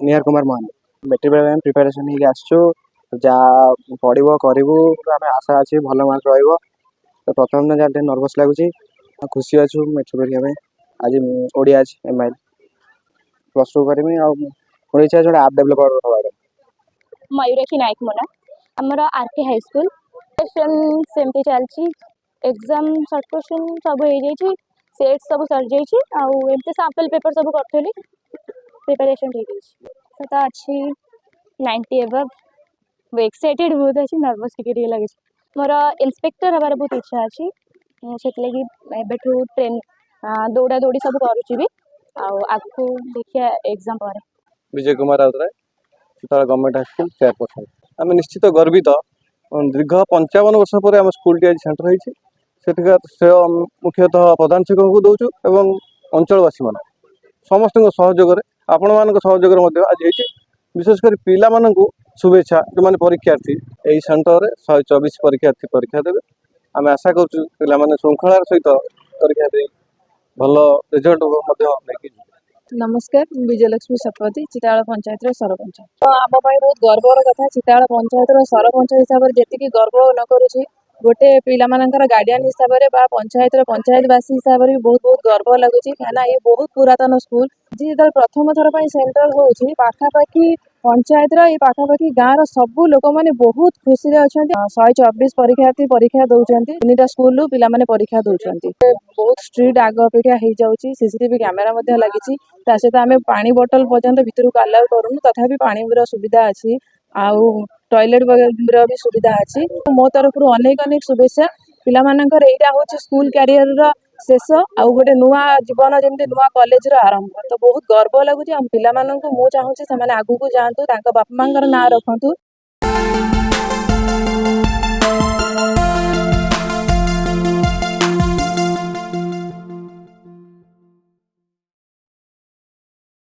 निहार कुमार महान metric preparation होगी आसचु जहाँ पढ़ो करूँ आम आशा अच्छी भल मार्क रहा प्रथम दिन जहाँ नर्भस लगुच खुशी अच्छु मेट्रिक परीक्षा आज ओडिया एम आइल प्लस टू करी मोर इच्छा जो आप डेभलपर हमारे मयूराक्षी नायक मोना आमर आरके हाई स्कूल सेमती चलती एग्जाम सर्ट क्वेश्चन सब हो सेट सब सर जाइए सैंपल पेपर सब करी प्रिपेरेसन ठीक है अच्छी 90 एबव एक्साइटेड बहुत अच्छी नर्भस टिके लगे मोर इंस्पेक्टर हमारे बहुत इच्छा अच्छी से लगी ट्रेन दौड़ा दौड़ी सब करुच्ची आगू देखिए एग्जाम पर Vijay Kumar Routray Sitala government high school chairperson आम निश्चित गर्वित दीर्घ 55 वर्ष पर आम स्कूल टी आज सेंटर होती से मुख्यतः प्रधान शिक्षक को दौचु एवं अंचलवासी मान समस्त सहयोग आपण मान सहयोग आज होती विशेषकर पिला मानू शुभेच्छा जो मैंने परीक्षार्थी यही सेंटर 124 परीक्षार्थी परीक्षा देवे आम आशा करूँ पे श्रृंखलार सहित परीक्षा दे भल रिजल्ट नमस्कार विजयलक्ष्मी शतपथी चिताड़ पंचायत सरपंच आम बहुत गर्वर कथा चिताड़ पंचायत सरपंच हिसाब से जी गर्व न करुच्ची गोटे पिलामानंकर गार्डियन हिसाब से पंचायतवासी हिसाब से बहुत बहुत गर्व लगुच कहीं ये बहुत पुरातन स्कूल जी जो प्रथम थर पर सेंटर होची पाखापाखि पंचायत ये पाखापाखि गाँव सबू लोक मैंने बहुत खुशी अच्छा 124 परीक्षार्थी परीक्षा दौरान 3टा स्कूल पिलामाने परीक्षा दौरान बहुत स्ट्रिक्ट आग अपेक्षा हो जाऊँगी सीसीटीवी कैमेरा लगी सहित आम पानी बोतल पर्यंत भितर को अलाउ करूँ तथापि पानी सुविधा अच्छी आउ टॉयलेट भी सुविधा अच्छी मो तरफ अनेक अनेक शुभेच्छा पिलामानंकर एटा होची स्कूल कैरियर शेष आउ गोटे नुआ जीवन जमी नुआ कॉलेज आरंभ तो बहुत गर्व लगुच पिलामानंको मु चाहूँगी से आगू को जातु बापा माँ ना रखु